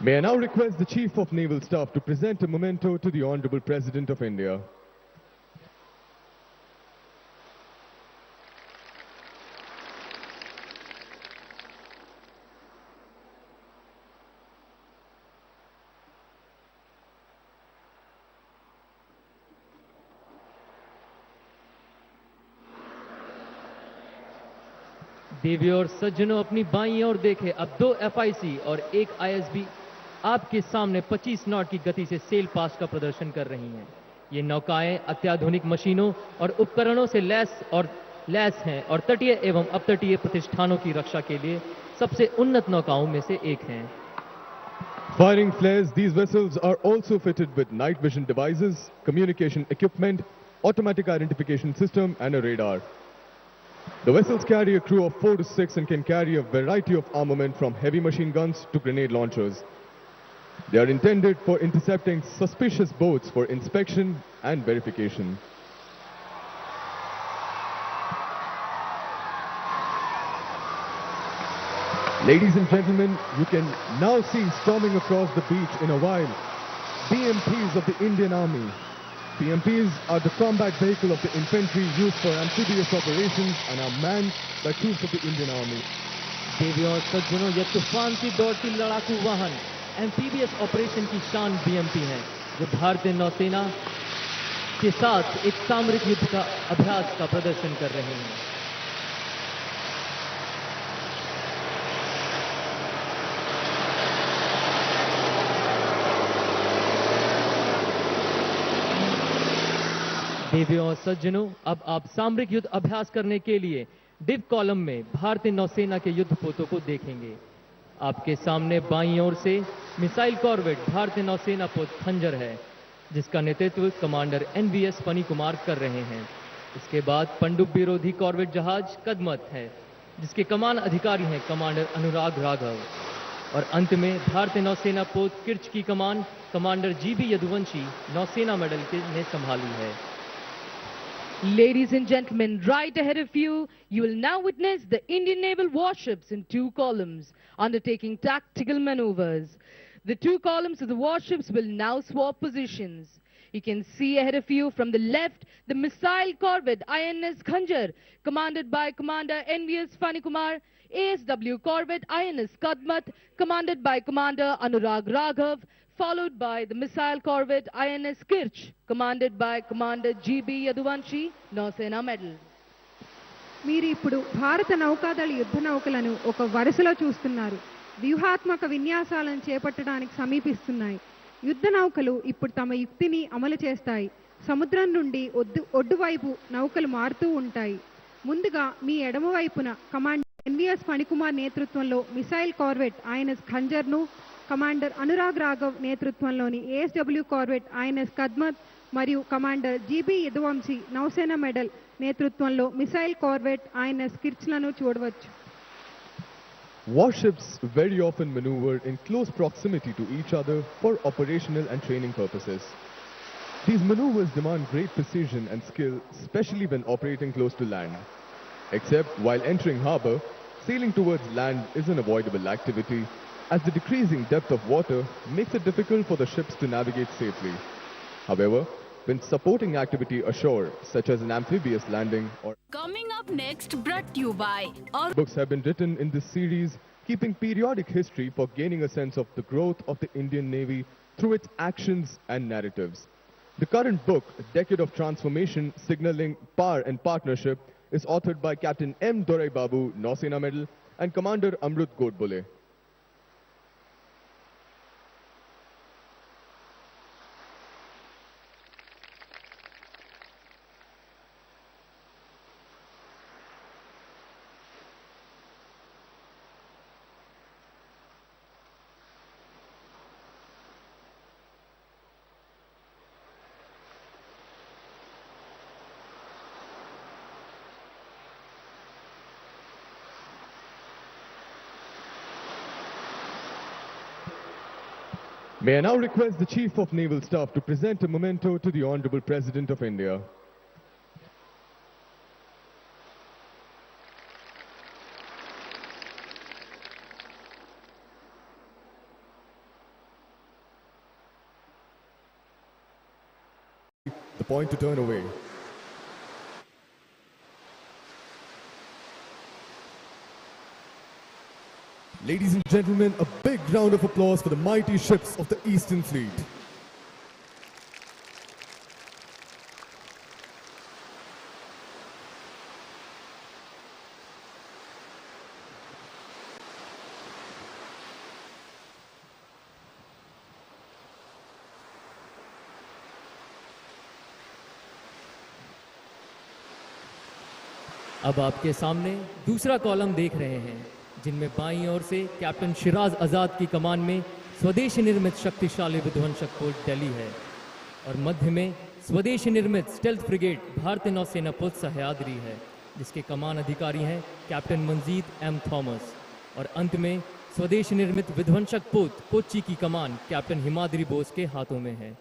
May I now request the Chief of Naval Staff to present a memento to the Honorable President of India. देवियों और सज्जनों, अपनी बाईं ओर देखें। अब 2 FIC और 1 ISB आपके सामने 25 नॉट की गति से सेल पास का प्रदर्शन कर रही हैं। ये नौकाएं अत्याधुनिक मशीनों और उपकरणों से लैस हैं और तटीय एवं अपतटीय प्रतिष्ठानों की रक्षा के लिए सबसे उन्नत नौकाओं में से एक हैं। Firing flares, these vessels are also fitted with night vision devices, communication equipment, automatic identification system and a radar. The vessels carry a crew of 4 to 6 and can carry a variety of armament from heavy machine guns to grenade launchers. They are intended for intercepting suspicious boats for inspection and verification. Ladies and gentlemen, you can now see storming across the beach in a while BMPs of the Indian Army. BMPs are the combat vehicle of the infantry used for amphibious operations and are manned by troops of the Indian Army. देवियों और सज्जनों, यह तूफान की दौड़ती लड़ाकू वाहन amphibious operation की शान BMP हैं, जो भारतीय नौसेना के साथ एक सामरिक युद्ध का अभ्यास का प्रदर्शन कर रहे हैं। देवियों और सज्जनों, अब आप सामरिक युद्ध अभ्यास करने के लिए डिव कॉलम में भारतीय नौसेना के युद्धपोतों को देखेंगे। आपके सामने बाईं ओर से मिसाइल कॉर्वेट भारतीय नौसेना पोत खंजर है, जिसका नेतृत्व कमांडर NVS फनी कुमार कर रहे हैं। इसके बाद पनडुब्बी विरोधी कॉर्वेट जहाज कदमत है, जिसके कमान अधिकारी हैं कमांडर अनुराग राघव। और अंत में भारतीय नौसेना पोत किर्च की कमान कमांडर GB यदुवंशी नौसेना मेडल ने संभाली है। Ladies and gentlemen, right ahead of you, you will now witness the Indian naval warships in 2 columns undertaking tactical maneuvers. The 2 columns of the warships will now swap positions. You can see ahead of you from the left the missile corvette INS Khanjar, commanded by Commander NVS Fani Kumar, ASW corvette INS Kadmat, commanded by Commander Anurag Raghav, followed by the missile corvette INS Kirch, commanded by Commander GB Yaduvanshi, Nausena Medal. మీరు ఇప్పుడు భారత నౌకాదళ యుద్ధ నౌకలను ఒక వరుసలో చూస్తున్నారు. వ్యూహాత్మక విన్యాసాలను చేపట్టడానికి సమీపిస్తున్నాయి. యుద్ధ నౌకలు ఇప్పుడు తమ యుక్తిని అమలు చేస్తాయి. సముద్రం నుండి ఒడ్డువైపు నౌకలు మారుతూ ఉంటాయి. ముందుగా మీ ఎడమవైపున కమాండర్ NVS ఫణికుమార్ నేతృత్వంలో మిసైల్ కార్వెట్ INS ఖంజర్ను, కమాండర్ అనురాగ్ రాఘవ్ నేతృత్వంలోని ASW కార్వెట్ INS కద్మత్ మరియు commander GB Yaduvanshi Nausena medal నేతృత్వంలో మిసైల్ కార్వెట్ INS కిర్చ్లను చూడవచ్చు. Warships very often maneuver in close proximity to each other for operational and training purposes. These maneuvers demand great precision and skill, especially when operating close to land. Except while entering harbor, sailing towards land is an avoidable activity, as the decreasing depth of water makes it difficult for the ships to navigate safely. However, when supporting activity ashore, such as an amphibious landing or Coming up next, brought to you by books have been written in this series, keeping periodic history for gaining a sense of the growth of the Indian Navy through its actions and narratives. The current book, A Decade of Transformation, Signaling Power and Partnership, is authored by Captain M. Dorai Babu, Nausena Medal, and Commander Amrut Godbole. May I now request the Chief of Naval Staff to present a memento to the Honorable President of India. point to turn away. Ladies and gentlemen, a big round of applause for the mighty ships of the Eastern Fleet. अब आपके सामने दूसरा column देख रहे हैं, जिनमें बाईं ओर से कैप्टन शिराज आजाद की कमान में स्वदेशी निर्मित शक्तिशाली विध्वंसक पोत दिल्ली है और मध्य में स्वदेशी निर्मित स्टेल्थ फ्रिगेट भारतीय नौसेना पोत सह्याद्री है, जिसके कमान अधिकारी हैं कैप्टन मंजीत एम थॉमस, और अंत में स्वदेशी निर्मित विध्वंसक पोत कोच्चि की कमान कैप्टन हिमाद्री बोस के हाथों में है।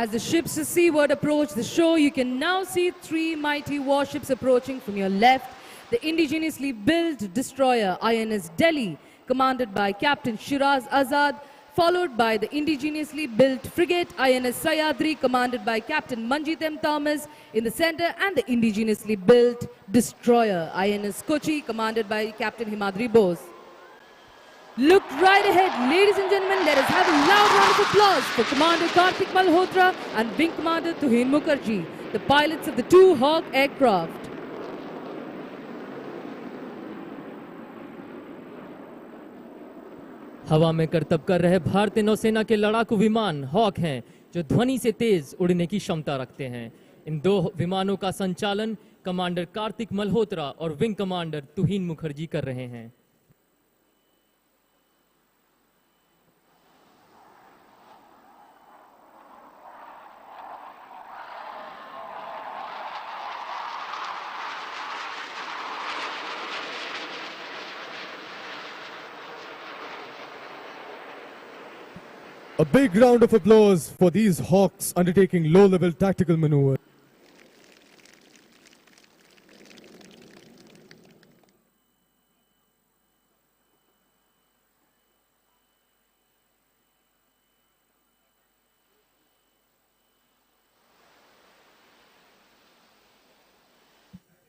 As the ships seaward approach the shore, you can now see three mighty warships approaching from your left. The indigenously built destroyer INS Delhi, commanded by Captain Shiraz Azad, followed by the indigenously built frigate INS Sayadri, commanded by Captain Manjit M. Thomas in the center, and the indigenously built destroyer INS Kochi, commanded by Captain Himadri Bose. Look right ahead, ladies and gentlemen, let us have a loud round of applause for Commander Kartik Malhotra and Wing Commander Tuhin Mukherjee, the pilots of the two Hawk aircraft. हवा में करतब कर रहे भारतीय नौसेना के लड़ाकू विमान हॉक हैं, जो ध्वनि से तेज उड़ने की क्षमता रखते हैं। इन दो विमानों का संचालन कमांडर कार्तिक मल्होत्रा और विंग कमांडर तुहिन मुखर्जी कर रहे हैं। A big round of applause for these Hawks undertaking low-level tactical maneuver.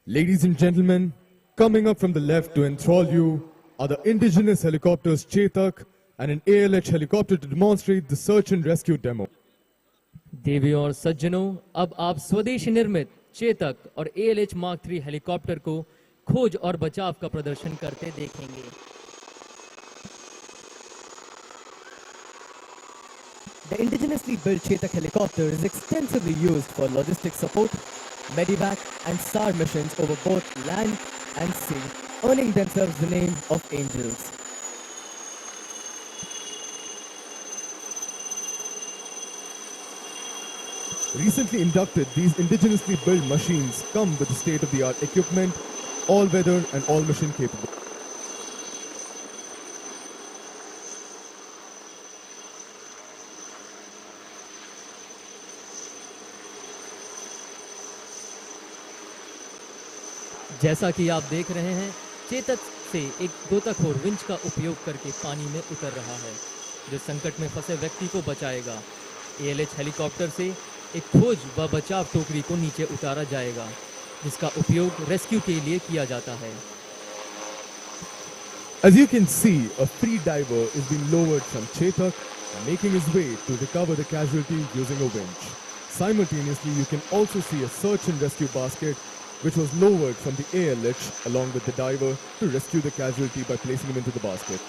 Ladies and gentlemen, coming up from the left to enthrall you are the indigenous helicopters Chetak and an ALH helicopter to demonstrate the search and rescue demo. देवियों और सज्जनों, अब आप स्वदेशी निर्मित चेतक और ALH Mark III helicopter को खोज और बचाव का प्रदर्शन करते देखेंगे। The indigenously built Chetak helicopter is extensively used for logistic support, medevac and SAR missions over both land and sea, earning themselves the name of angels. Recently inducted, these indigenously built machines come with state-of-the-art equipment, all-weather and all-mission capable. जैसा कि आप देख रहे हैं, चेतक से एक गोताखोर winch का उपयोग करके पानी में उतर रहा है, जो संकट में फंसे व्यक्ति को बचाएगा। ALH हेलीकॉप्टर से एक खोज व बचाव टोकरी को नीचे उतारा जाएगा, जिसका उपयोग रेस्क्यू के लिए किया जाता है। As you can see, a free diver is being lowered from Chetak and making his way to recover the casualty using a winch. Simultaneously, you can also see a search and rescue basket which was lowered from the ALH along with the diver to rescue the casualty by placing him into the basket.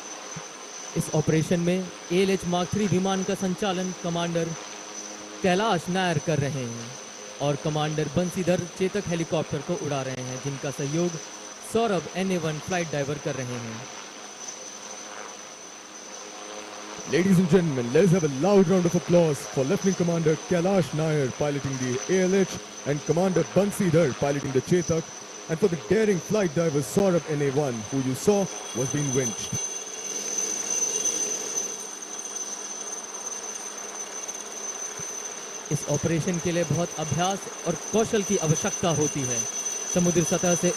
इस operation में ALH Mark III विमान का संचालन commander Kailash Nair कर रहे हैं और commander Bansidhar Chetak helicopter को उड़ा रहे हैं, जिनका सहयोग सौरभ NA-1 फ्लाइट डाइवर कर रहे हैं। Ladies and gentlemen, let's have a loud round of applause for Lieutenant Commander Kailash Nair piloting the ALH and Commander Bansidhar piloting the Chetak, and for the daring flight diver Saurabh NA-1, who you saw was being winched. इस operation के लिए बहुत अभ्यास और कौशल की आवश्यकता होती है। समुद्र सतह से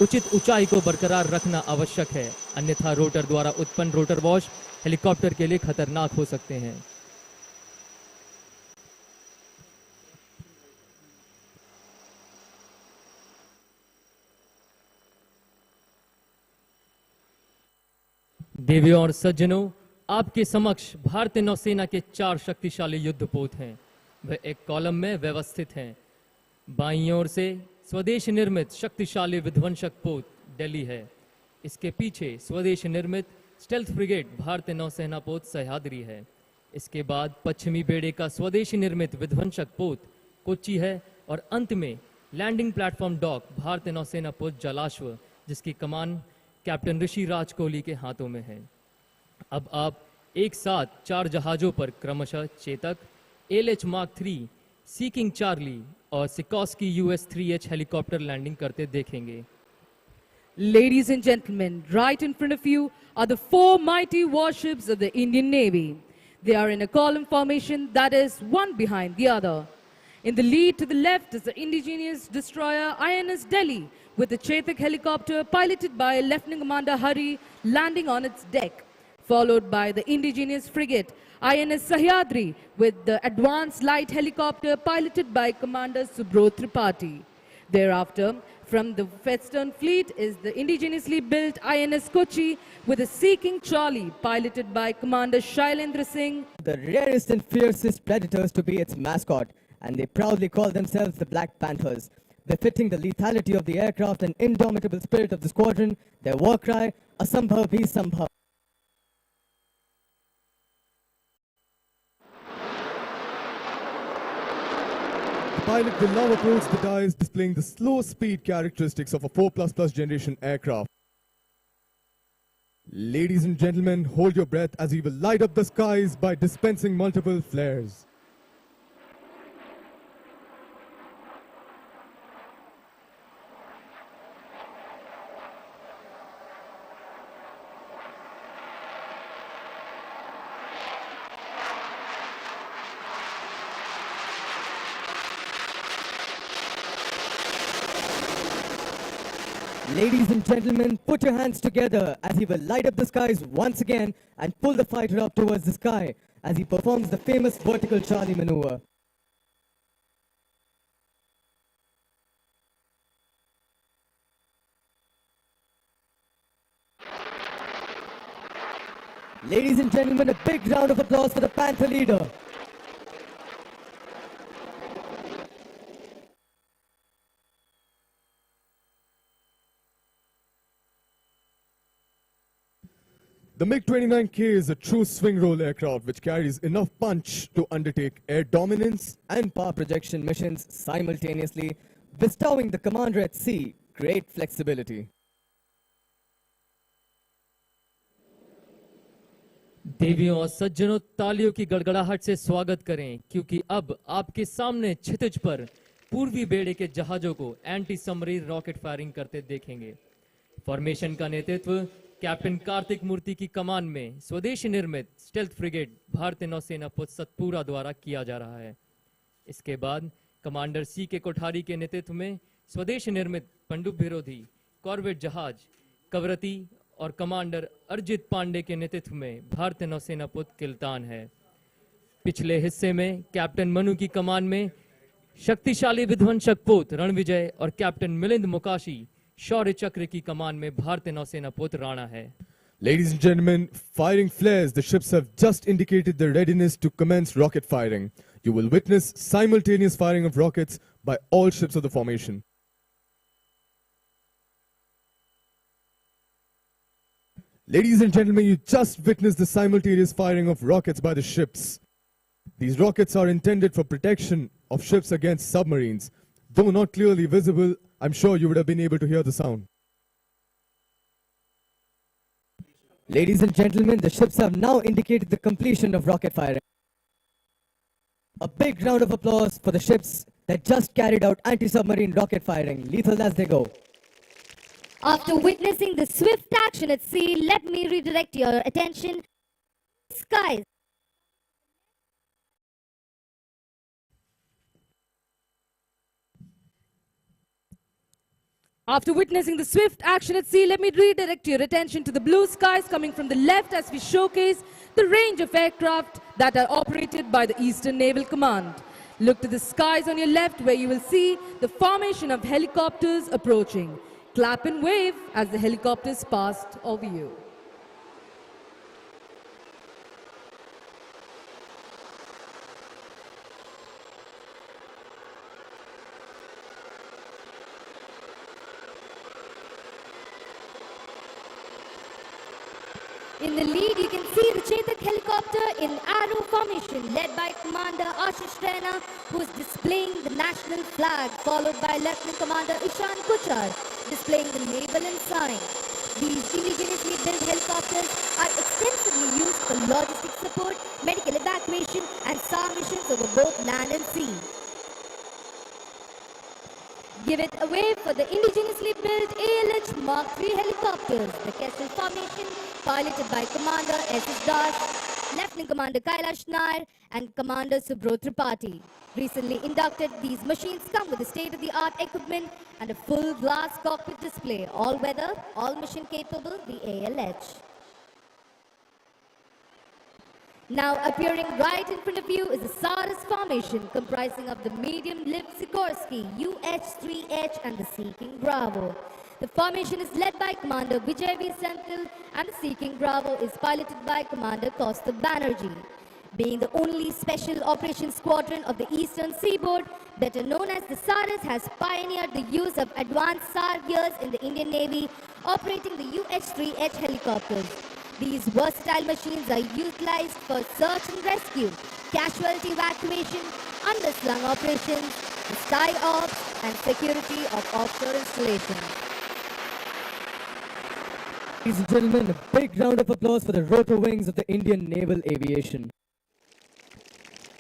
उचित ऊंचाई को बरकरार रखना आवश्यक है, अन्यथा रोटर द्वारा उत्पन्न रोटर वॉश हेलीकॉप्टर के लिए खतरनाक हो सकते हैं। देवियों और सज्जनों, आपके समक्ष भारतीय नौसेना के 4 शक्तिशाली युद्धपोत हैं। वह एक कॉलम में व्यवस्थित हैं। बाईं ओर से स्वदेश निर्मित शक्तिशाली विध्वंसक पोत दिल्ली है। इसके पीछे स्वदेश निर्मित स्टेल्थ फ्रिगेट भारतीय नौसेना पोत सह्याद्री है। इसके बाद पश्चिमी बेड़े का स्वदेशी निर्मित विध्वंसक पोत कोच्चि है और अंत में लैंडिंग प्लेटफॉर्म डॉक भारतीय नौसेना पोत जलाश्व, जिसकी कमान कैप्टन ऋषि राज कोहली के हाथों में है। अब आप एक साथ 4 जहाजों पर क्रमशः Chetak, LH Mark III, seeking Charlie और सिकोस्की US-3H हेलीकॉप्टर लैंडिंग करते देखेंगे। Ladies and gentlemen, right in front of you are the 4 mighty warships of the Indian Navy. They are in a column formation, that is, one behind the other. In the lead to the left is the indigenous destroyer INS Delhi with a Chetak helicopter piloted by Lieutenant Commander Hari landing on its deck, followed by the indigenous frigate INS Sahyadri with the advanced light helicopter piloted by Commander Subro Tripathi. Thereafter, from the Western Fleet is the indigenously built INS Kochi with a Seeking Charlie piloted by Commander Shailendra Singh. The rarest and fiercest predators to be its mascot, and they proudly call themselves the Black Panthers. Befitting the lethality of the aircraft and indomitable spirit of the squadron, their war cry, Asambhav Bhi Sambhav. The pilot will now approach the dice, displaying the slow speed characteristics of a 4++ generation aircraft. Ladies and gentlemen, hold your breath as he will light up the skies by dispensing multiple flares. Ladies and gentlemen, put your hands together as he will light up the skies once again and pull the fighter up towards the sky as he performs the famous vertical Charlie maneuver. Ladies and gentlemen, a big round of applause for the Panther leader. The MiG-29K is a true swing roll aircraft which carries enough punch to undertake air dominance And power projection missions simultaneously, bestowing the commander at sea great flexibility. देवियों और सज्जनों, तालियों की गड़गड़ाहट से स्वागत करें, क्योंकि अब आपके सामने क्षितिज पर पूर्वी बेड़े के जहाजों को एंटी सबमरीन रॉकेट फायरिंग करते देखेंगे। फॉर्मेशन का नेतृत्व कैप्टन कार्तिक मूर्ति की कमान में स्वदेशी निर्मित स्टेल्थ फ्रिगेट भारतीय नौसेना पोत सतपुरा द्वारा किया जा रहा है। इसके बाद कमांडर सी के कोठारी के नेतृत्व में स्वदेशी निर्मित पनडुब्बी विरोधी कॉर्वेट जहाज कवरती और कमांडर अर्जित पांडे के नेतृत्व में भारतीय नौसेना पोत किल्तान है। पिछले हिस्से में कैप्टन मनु की कमान में शक्तिशाली विध्वंसक पोत रणविजय और कैप्टन मिलिंद मुकाशी शौर्य चक्र की कमान में भारतीय नौसेना पोत राणा है। Ladies and gentlemen, firing flares, the ships have just indicated their readiness to commence rocket firing. You will witness simultaneous firing of rockets by all ships of the formation. Ladies and gentlemen, you just witnessed the simultaneous firing of rockets by the ships. These rockets are intended for protection of ships against submarines. Though not clearly visible, I'm sure you would have been able to hear the sound. Ladies and gentlemen, the ships have now indicated the completion of rocket firing. A big round of applause for the ships that just carried out anti-submarine rocket firing, lethal as they go. After witnessing the swift action at sea, let me redirect your attention to the skies. After witnessing the swift action at sea, let me redirect your attention to the blue skies coming from the left as we showcase the range of aircraft that are operated by the Eastern Naval Command. Look to the skies on your left where you will see the formation of helicopters approaching. Clap and wave as the helicopters passed over you. In the lead, you can see the Chetak helicopter in arrow formation, led by Commander Ashish Rana, who is displaying the national flag, followed by Lieutenant Commander Ishan Kuchar, displaying the naval ensign. These indigenously built helicopters are extensively used for logistic support, medical evacuation, and SAR missions over both land and sea. Give it a wave for the indigenously built ALH Mark III helicopters, the Kessel formation, piloted by Commander S.S. Das, Lieutenant Commander Kailash Nair, and Commander Subro Tripathi. Recently inducted, these machines come with state-of-the-art equipment and a full glass cockpit display, all-weather, all-mission capable, the ALH. Now appearing right in front of you is the Saras formation, comprising of the medium-lift Sikorsky, UH-3H, and the Sea King Bravo. The formation is led by Commander Vijay V. Senthil, and the Sea King Bravo is piloted by Commander Kaustav Banerjee. Being the only special operations squadron of the Eastern Seaboard, better known as the Saras, has pioneered the use of advanced SAR gears in the Indian Navy, operating the UH-3H helicopters. These versatile machines are utilized for search and rescue, casualty evacuation, underslung operations, sky ops, and security of offshore installations. Ladies and gentlemen, a big round of applause for the rotor wings of the Indian Naval Aviation.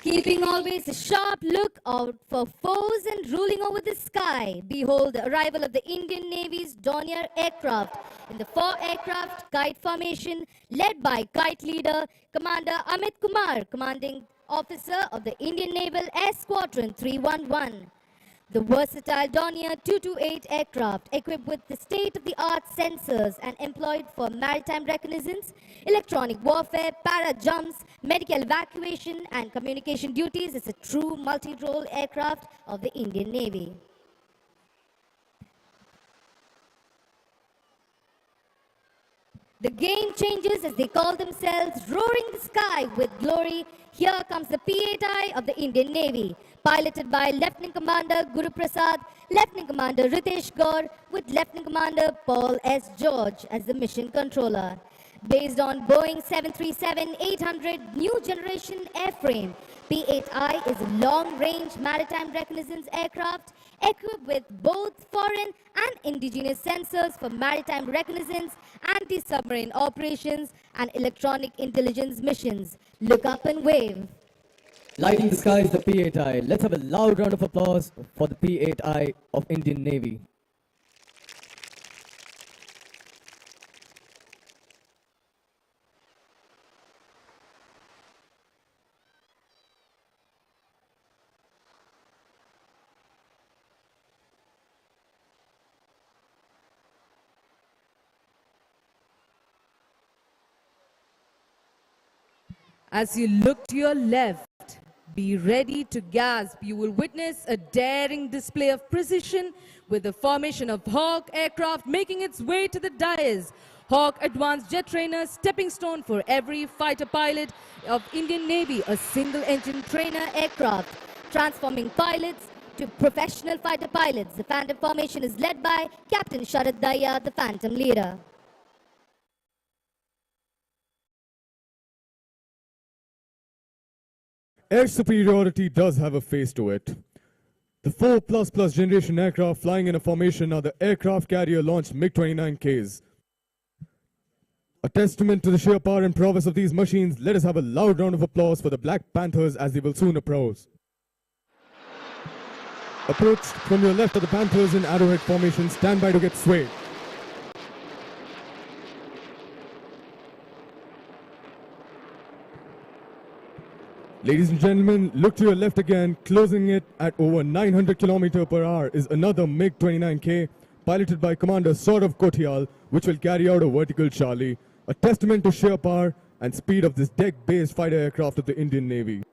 Keeping always a sharp look out for foes and ruling over the sky, behold the arrival of the Indian Navy's Dornier aircraft in the 4-aircraft kite formation, led by kite leader Commander Amit Kumar, commanding officer of the Indian Naval Air Squadron 311. The versatile Dornier 228 aircraft, equipped with the state-of-the-art sensors and employed for maritime reconnaissance, electronic warfare, para-jumps, medical evacuation, and communication duties, is a true multi-role aircraft of the Indian Navy. The game changers, as they call themselves, roaring the sky with glory. Here comes the P-8I of the Indian Navy, piloted by Lieutenant Commander Guru Prasad, Lieutenant Commander Ritesh Gaur, with Lieutenant Commander Paul S. George as the mission controller. Based on Boeing 737-800 new generation airframe, P-8I is a long-range maritime reconnaissance aircraft equipped with both foreign and indigenous sensors for maritime reconnaissance, anti-submarine operations, and electronic intelligence missions. Look up and wave. Lighting the sky is the P-8I. Let's have a loud round of applause for the P-8I of Indian Navy. As you look to your left, be ready to gasp. You will witness a daring display of precision with the formation of Hawk aircraft making its way to the dais. Hawk advanced jet trainer, stepping stone for every fighter pilot of Indian Navy, a single-engine trainer aircraft, transforming pilots to professional fighter pilots. The Phantom formation is led by Captain Sharad Daya, the Phantom leader. Air superiority does have a face to it. The 4++ generation aircraft flying in a formation are the aircraft carrier launched MiG-29Ks. A testament to the sheer power and prowess of these machines, let us have a loud round of applause for the Black Panthers as they will soon approach. Approached from your left are the Panthers in arrowhead formation. Stand by to get swayed. Ladies and gentlemen, look to your left again. Closing it at over 900 km/h is another MiG-29K piloted by Commander Saurav Kotial, which will carry out a vertical Charlie, a testament to sheer power and speed of this deck-based fighter aircraft of the Indian Navy.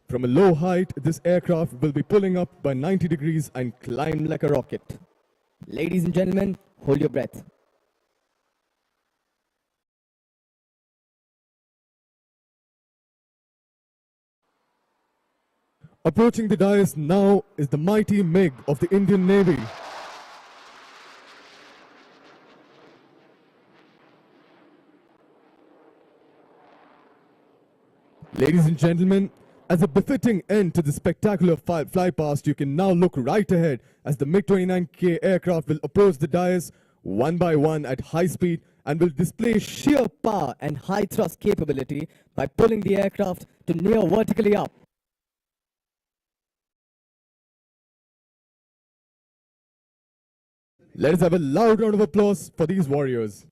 From a low height, this aircraft will be pulling up by 90 degrees and climb like a rocket. Ladies and gentlemen, hold your breath. Approaching the dais now is the mighty MiG of the Indian Navy. Ladies and gentlemen, as a befitting end to the spectacular fly past, you can now look right ahead as the MiG-29K aircraft will approach the dais one by one at high speed and will display Sheer power and high thrust capability by pulling the aircraft to near vertically up. Let us have a loud round of applause for these warriors.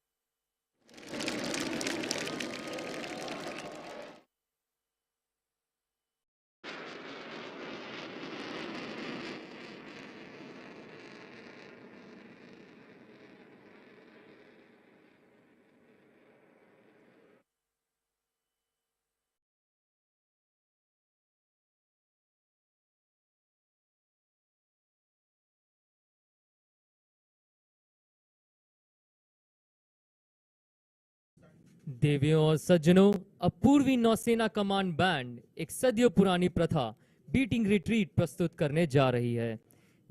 देवियों और सज्जनों, अब पूर्वी नौसेना command band एक सदियों पुरानी प्रथा बीटिंग रिट्रीट प्रस्तुत करने जा रही है।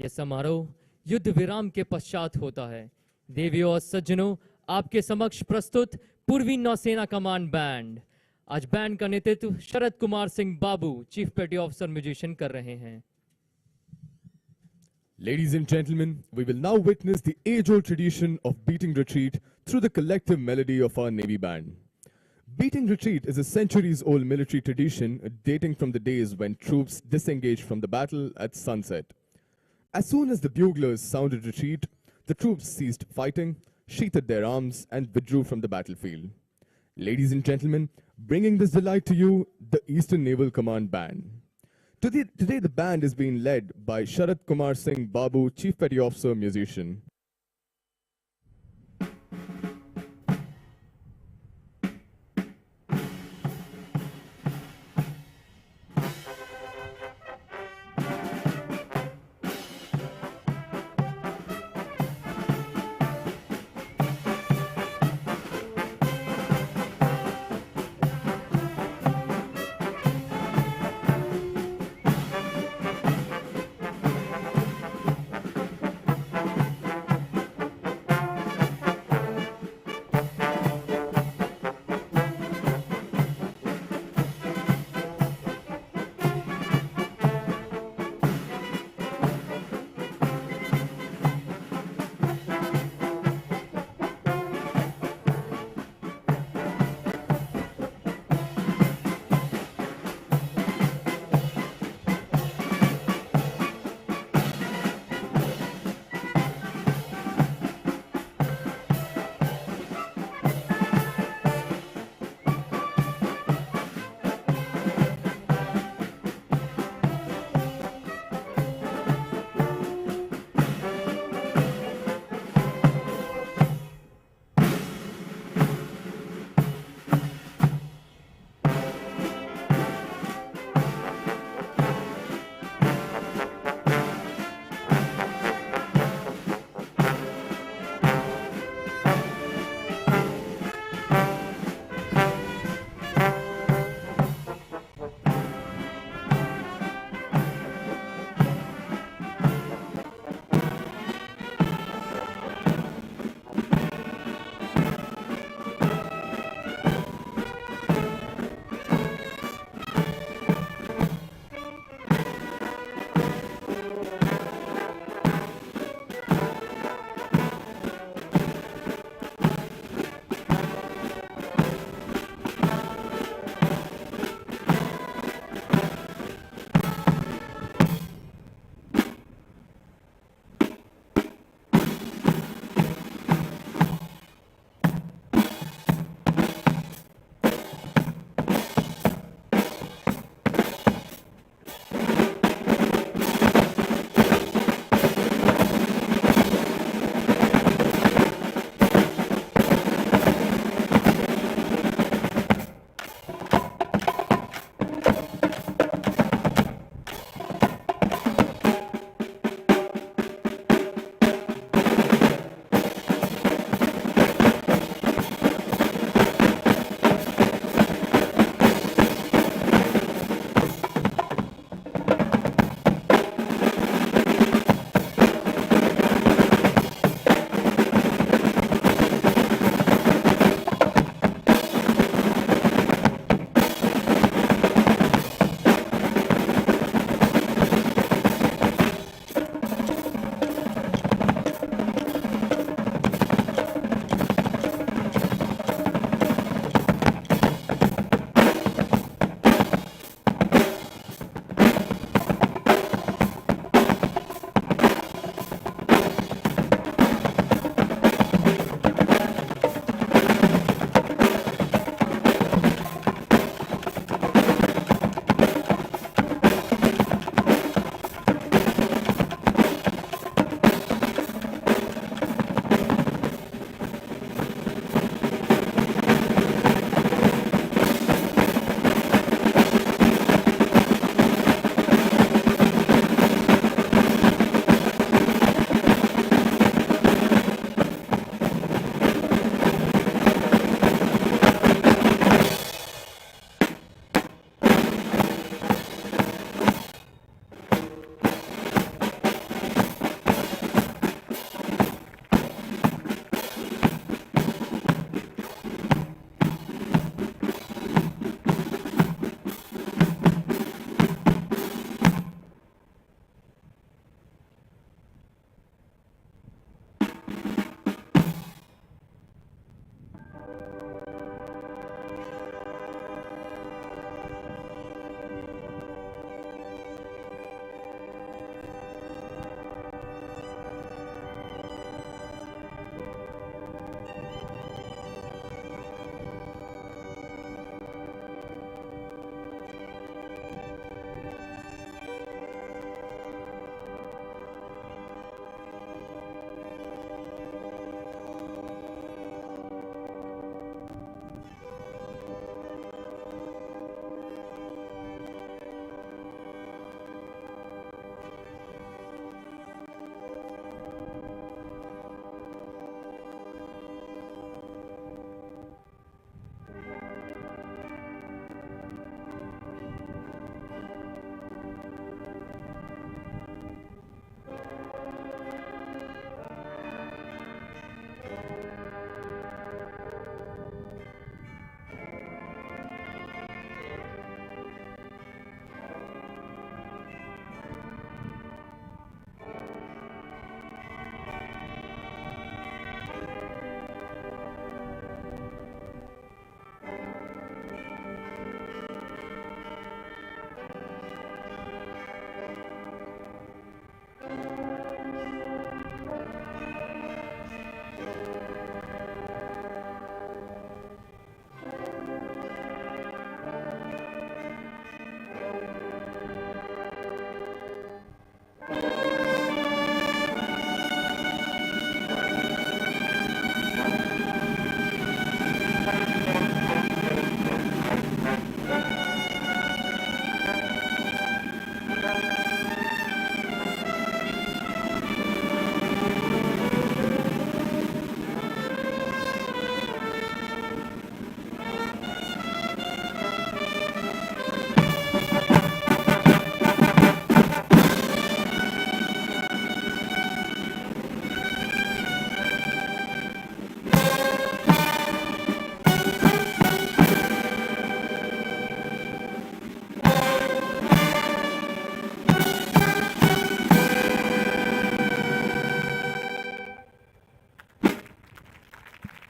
यह समारोह युद्ध विराम के पश्चात होता है। देवियों और सज्जनों, आपके समक्ष प्रस्तुत पूर्वी नौसेना कमांड बैंड। आज बैंड का नेतृत्व शरद कुमार सिंह बाबू, चीफ पेटी ऑफिसर म्यूजिशियन, कर रहे हैं। Ladies and gentlemen, we will now witness the age-old tradition of beating retreat through the collective melody of our Navy band. Beating retreat is a centuries-old military tradition dating from the days when troops disengaged from the battle at sunset. As soon as the buglers sounded retreat, the troops ceased fighting, sheathed their arms, and withdrew from the battlefield. Ladies and gentlemen, bringing this delight to you, the Eastern Naval Command Band. Today the band is being led by Sharad Kumar Singh Babu, Chief Petty Officer, musician.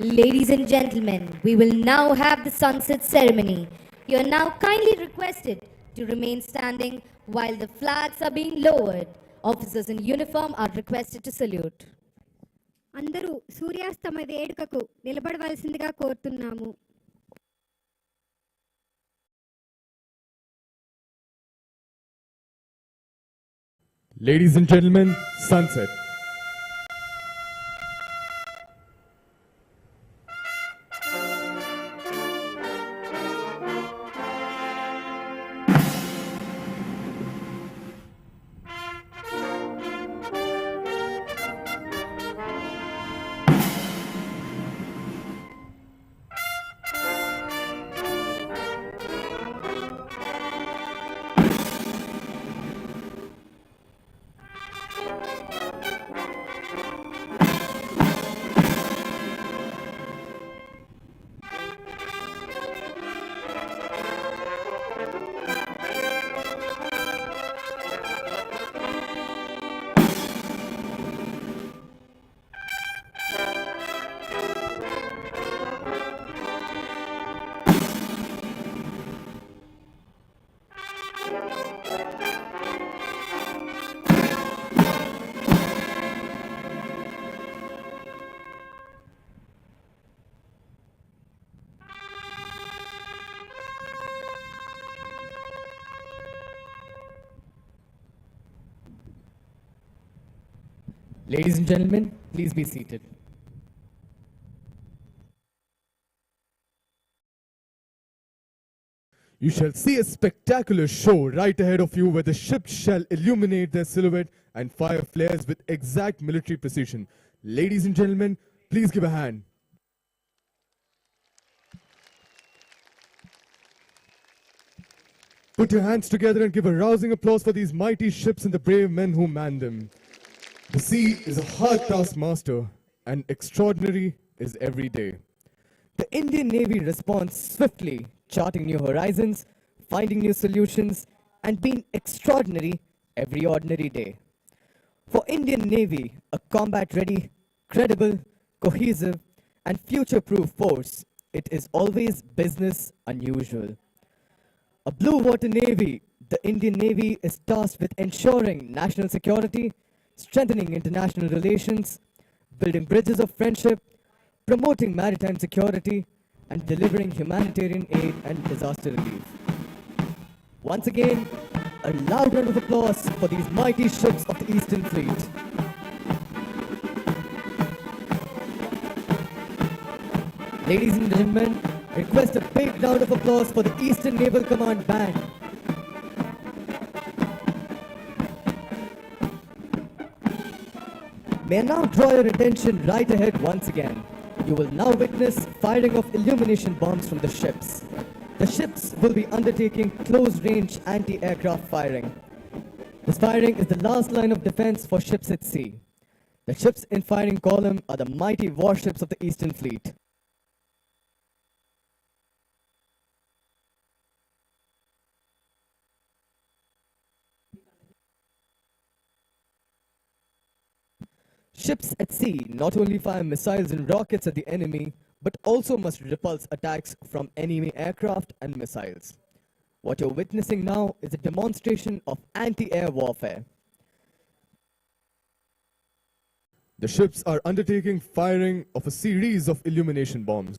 Ladies and gentlemen, we will now have the sunset ceremony. You are now kindly requested to remain standing while the flags are being lowered. Officers in uniform are requested to salute. అందరూ సూర్యాస్తమ వేడుకకు నిలబడవలసిందిగా కోరుతున్నాము. Ladies and gentlemen, sunset. Ladies and gentlemen, please be seated. You shall see a spectacular show right ahead of you where the ships shall illuminate their silhouette and fire flares with exact military precision. Ladies and gentlemen, please give a hand. Put your hands together and give a rousing applause for these mighty ships and the brave men who man them. The sea is a hard taskmaster, and extraordinary is every day. The Indian Navy responds swiftly, charting new horizons, finding new solutions, and being extraordinary every ordinary day. For Indian Navy, a combat-ready, credible, cohesive, and future-proof force, it is always business unusual. A blue water navy, the Indian Navy is tasked with ensuring national security, strengthening international relations, building bridges of friendship, promoting maritime security, and delivering humanitarian aid and disaster relief. Once again, a loud round of applause for these mighty ships of the Eastern Fleet. Ladies and gentlemen, request a big round of applause for the Eastern Naval Command Band. May I now draw your attention right ahead once again. You will now witness firing of illumination bombs from the ships. The ships will be undertaking close-range anti-aircraft firing. This firing is the last line of defense for ships at sea. The ships in firing column are the mighty warships of the Eastern Fleet. Ships at sea not only fire missiles and rockets at the enemy, but also must repulse attacks from enemy aircraft and missiles. What you're witnessing now is a demonstration of anti-air warfare. The ships are undertaking firing of a series of illumination bombs.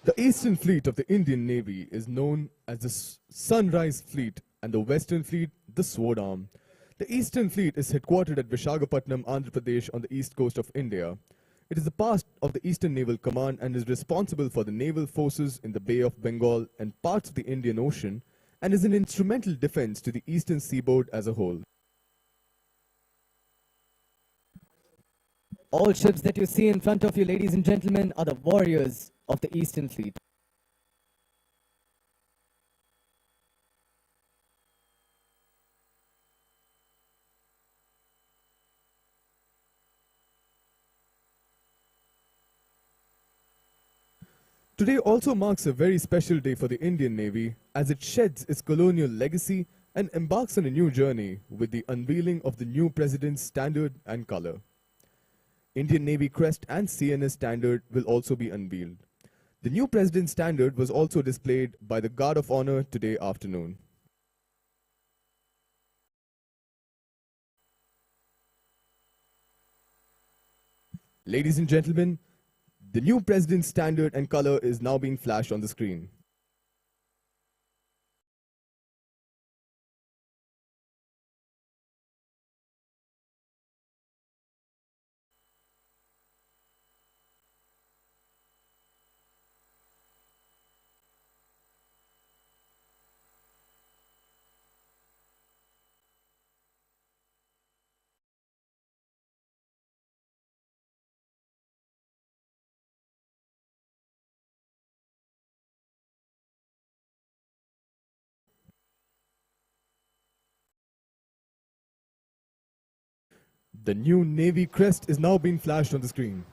The Eastern Fleet of the Indian Navy is known as the Sunrise Fleet and the Western Fleet the Sword Arm. The Eastern Fleet is headquartered at Visakhapatnam, Andhra Pradesh on the east coast of India. It is a part of the Eastern Naval Command and is responsible for the naval forces in the Bay of Bengal and parts of the Indian Ocean and is an instrumental defense to the eastern seaboard as a whole. All ships that you see in front of you, ladies and gentlemen, are the warriors of the Eastern Fleet. Today also marks a very special day for the Indian Navy as it sheds its colonial legacy and embarks on a new journey with the unveiling of the new President's standard and color. Indian Navy crest and CNS standard will also be unveiled. The new President's standard was also displayed by the Guard of Honor today afternoon. Ladies and gentlemen, the new President's standard and color is now being flashed on the screen. The new Navy crest is now being flashed on the screen.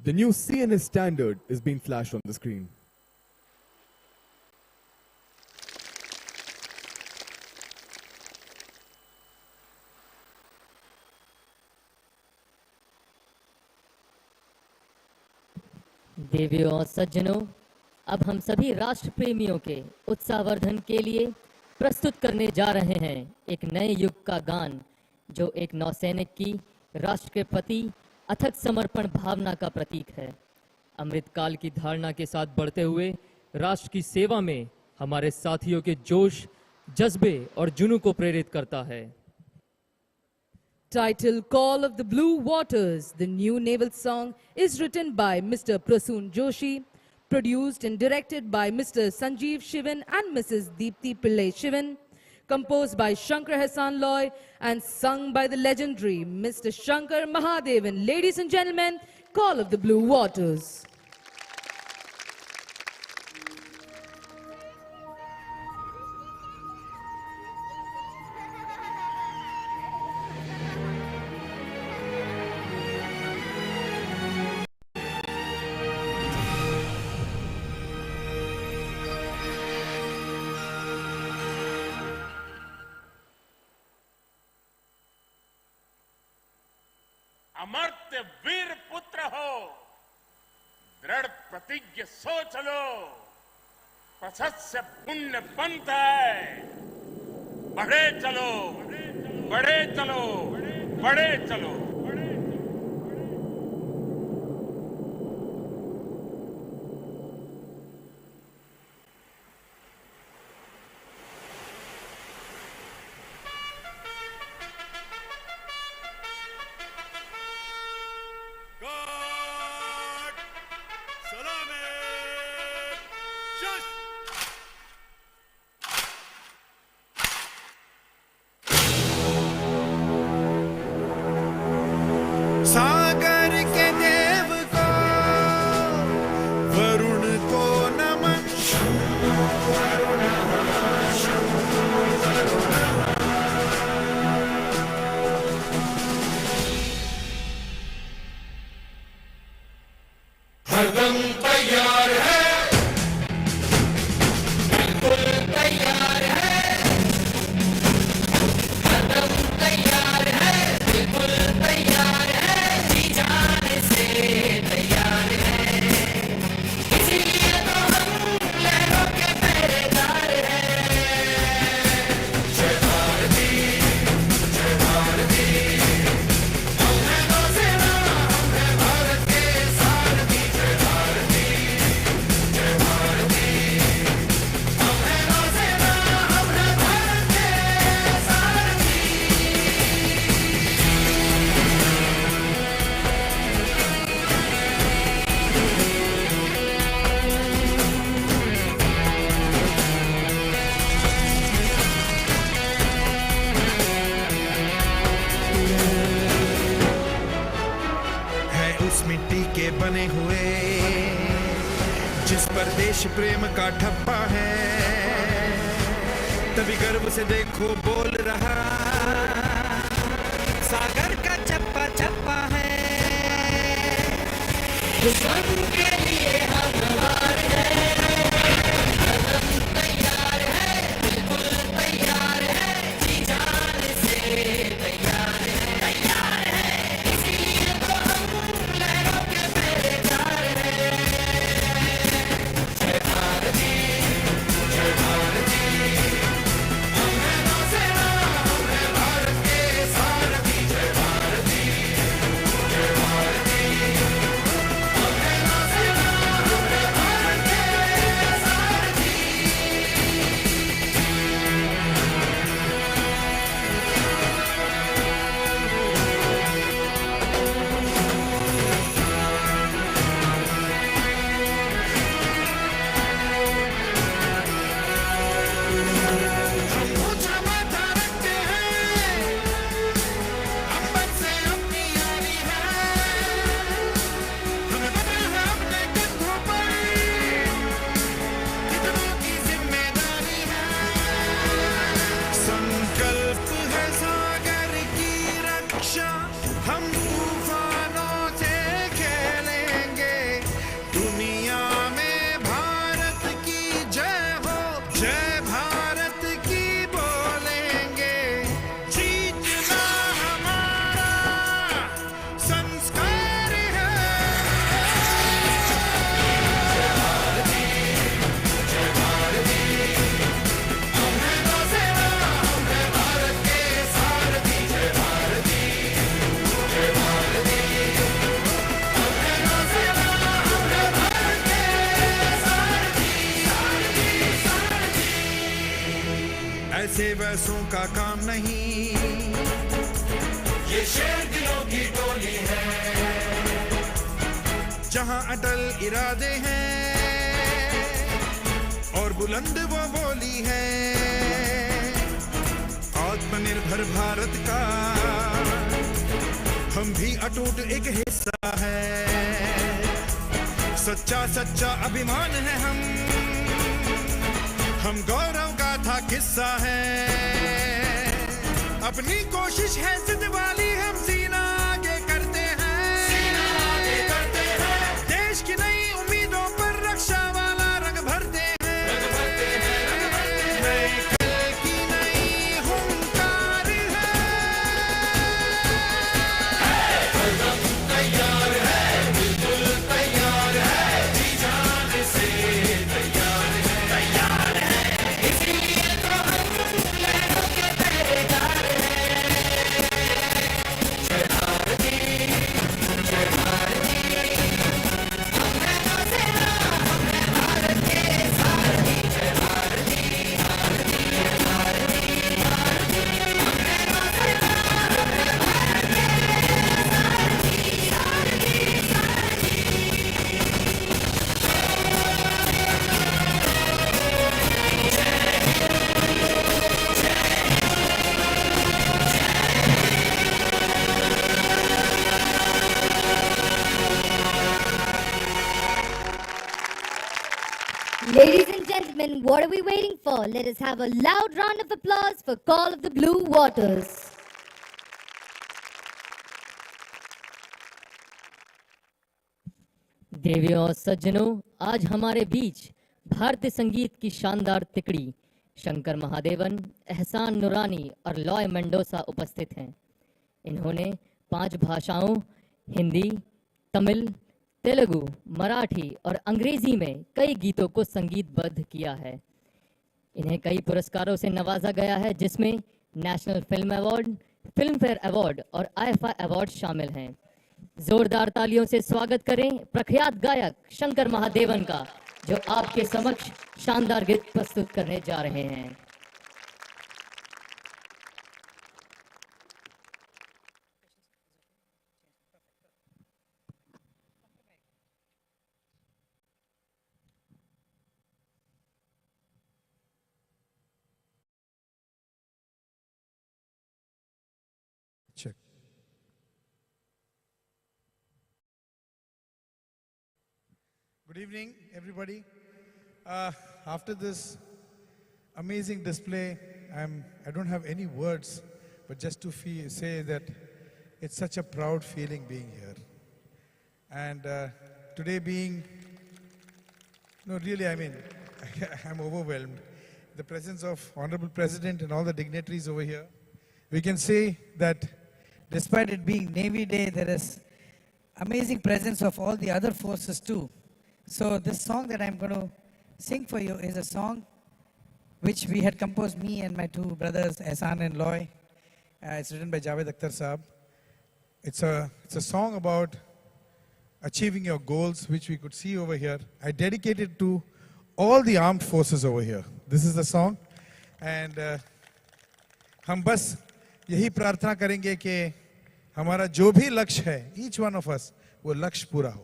The new CNS standard is being flashed on the screen. देवियों और सज्जनों, अब हम सभी राष्ट्र प्रेमियों के उत्साहवर्धन के लिए प्रस्तुत करने जा रहे हैं एक नए युग का गान, जो एक नौसैनिक की राष्ट्र के प्रति अथक समर्पण भावना का प्रतीक है। अमृतकाल की धारणा के साथ बढ़ते हुए राष्ट्र की सेवा में हमारे साथियों के जोश, जज्बे और जुनून को प्रेरित करता है। Title Call of the Blue Waters, the new naval song, is written by Mr. Prasoon Joshi, produced and directed by Mr. Sanjeev Shivan and Mrs. Deepti Pillai Shivan, composed by Shankar Hassan Loy and sung by the legendary Mr. Shankar Mahadevan. Ladies and gentlemen, Call of the Blue Waters. Amartya वीर पुत्र हो, दृढ़ प्रतिज्ञ सोच लो, प्रशस्य पुण्य पंथ है, बढ़े चलो, बढ़े चलो, बढ़े चलो। प्यार देश प्रेम का ठप्पा है, तभी गर्व से देखो बोल रहा सागर का चप्पा चप्पा है। दुश्मन के लिए हम तैयार हैं, हम तैयार हैं, बिल्कुल तैयार हैं, जी जान से तैयार हैं, तैयार हैं, इसीलिए तो हम लहरों के पहरेदार हैं। जय भारती, जय भारती, हम हैं नौसेना, हम हैं भारत के सारथी। जय भारती, जय भारती, हम हैं नौसेना, हम हैं भारत के सारथी। हम ऊंचा माथा रखते हैं, अंबर से अपनी यारी है, हमें पता है अपने कंधों पर कितनों की जिम्मेदारी है। संकल्प है सागर की रक्षा, हम तूफानों से खेलेंगे, दुनिया में भारत की जय हो, जय भारत की बोलेंगे, जीतना हमारा संस्कार है। जय भारती, जय भारती, हम हैं नौसेना, हम हैं भारत के सारथी। जय भारती, जय भारती, हम हैं नौसेना, हम हैं भारत के सारथी, सारथी, सारथी। ऐसे वैसों का काम नहीं, ये शेर दिलों की टोली है, जहां अटल इरादे हैं और बुलंद वो बोली है। आत्मनिर्भर भारत का हम भी अटूट एक हिस्सा है, सच्चा सच्चा अभिमान है हम गौरव गाथा किस्सा है। अपनी कोशिश है जिद वाली, हम सीना आगे करते हैं, सीना आगे करते हैं, देश की नई उम्मीदों पर रक्षा वाला रंग भरते हैं, रंग भरते हैं, रंग भरते हैं। नए कल की नई हुंकार है, हम तैयार है, बिल्कुल तैयार है, जी जान से तैयार है, तैयार है, इसीलिए तो हम लहरों के पहरेदार हैं। जय भारती, जय भारती, हम हैं नौसेना, हम हैं भारत के सारथी। जय भारती, भारती, जय भारती, भारती, हम हैं नौसेना, हम हैं भारत के सारथी, सारथी, सारथी। Ladies and gentlemen, what are we waiting for? Let us have a loud round of applause for Call of the Blue Waters. देवियों और सज्जनों, आज हमारे बीच भारतीय संगीत की शानदार तिकड़ी शंकर महादेवन, एहसान नूरानी और लॉय मेंडोसा उपस्थित हैं। इन्होंने 5 भाषाओं हिंदी, तमिल, तेलुगु, मराठी और अंग्रेजी में कई गीतों को संगीतबद्ध किया है। इन्हें कई पुरस्कारों से नवाजा गया है, जिसमें national film award, film fair award और आईफा अवार्ड शामिल हैं। जोरदार तालियों से स्वागत करें प्रख्यात गायक शंकर महादेवन का, जो आपके समक्ष शानदार गीत प्रस्तुत करने जा रहे हैं। Check. Good evening, everybody. After this amazing display, I don't have any words, but just to say that it's such a proud feeling being here. And today being, no, really, I mean, I'm overwhelmed. The presence of Honorable President and all the dignitaries over here, we can say that despite it being Navy Day, there is amazing presence of all the other forces too. So this song that I'm going to sing for you is a song which we had composed, me and my two brothers, Ehsan and Loy. It's written by Javed Akhtar Saab. It's a song about achieving your goals, which we could see over here. I dedicate it to all the armed forces over here. This is the song. And हम बस यही प्रार्थना करेंगे कि हमारा जो भी लक्ष्य है, each one of us, वो लक्ष्य पूरा हो.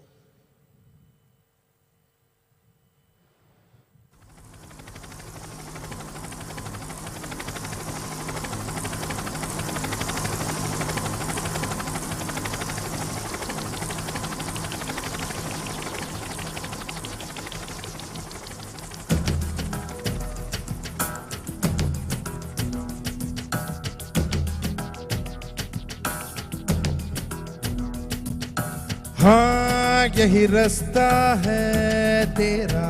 हाँ यही रास्ता है तेरा,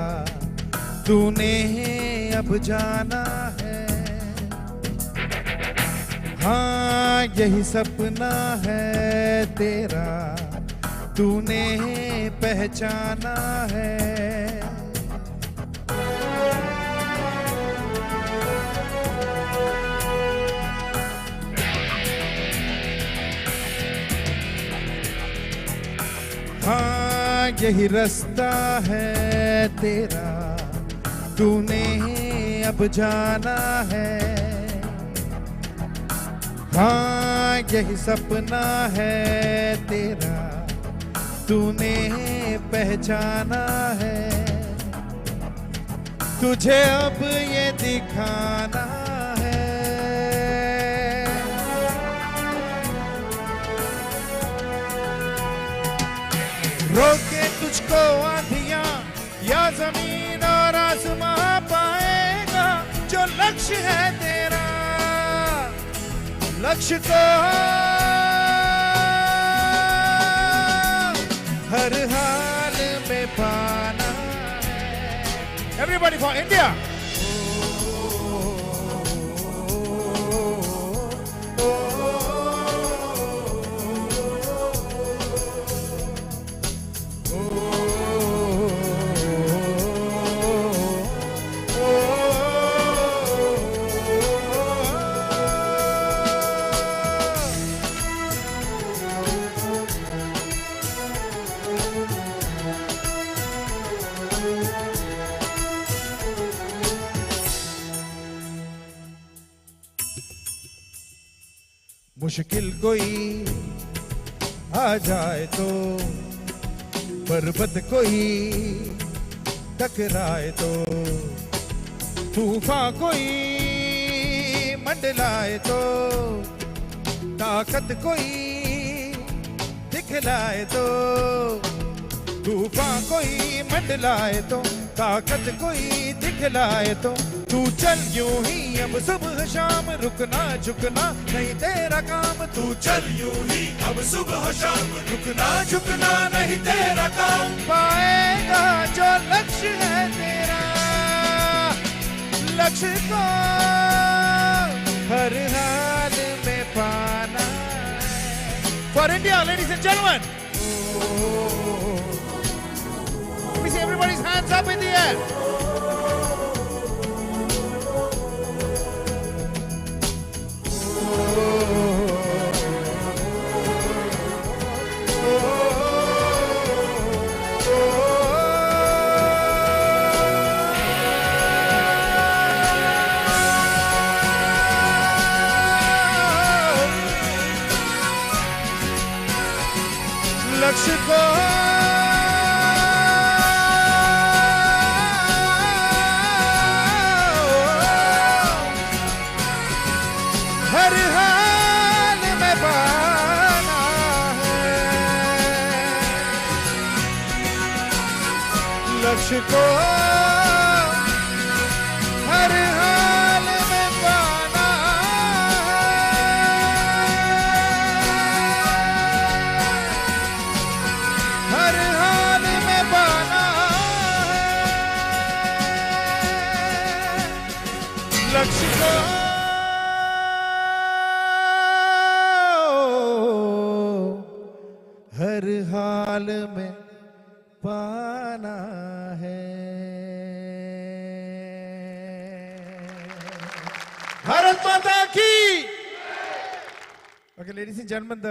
तूने अब जाना है. हाँ यही सपना है तेरा, तूने पहचाना है. हाँ यही रास्ता है तेरा, तूने अब जाना है. हाँ यही सपना है तेरा, तूने पहचाना है. तुझे अब ये दिखाना है. रोके तुझको आंधियां या जमीन और आसमां पाएगा जो लक्ष्य है तेरा. लक्ष्य को हर हाल में पाना है. Everybody for India. मुश्किल कोई आ जाए तो, पर्वत कोई टकराए तो, तूफान कोई मंडलाए तो, ताकत कोई दिखलाए तो. तूफान कोई मंडलाए तो, ताकत कोई दिखलाए तो. तू चल यूं ही अब सुबह शाम, रुकना झुकना नहीं तेरा काम. तू चल यूं ही अब सुबह शाम, रुकना झुकना नहीं तेरा काम. पाएगा जो लक्ष्य है तेरा, लक्ष्य को हर हाल में पाना. For India, ladies and gentlemen. Let me see everybody's hands up in the air. लक्ष्य को हर हाल में पाना है. लक्ष्य को हाल में पाना है। भारत माता की। Okay, ladies and gentlemen, the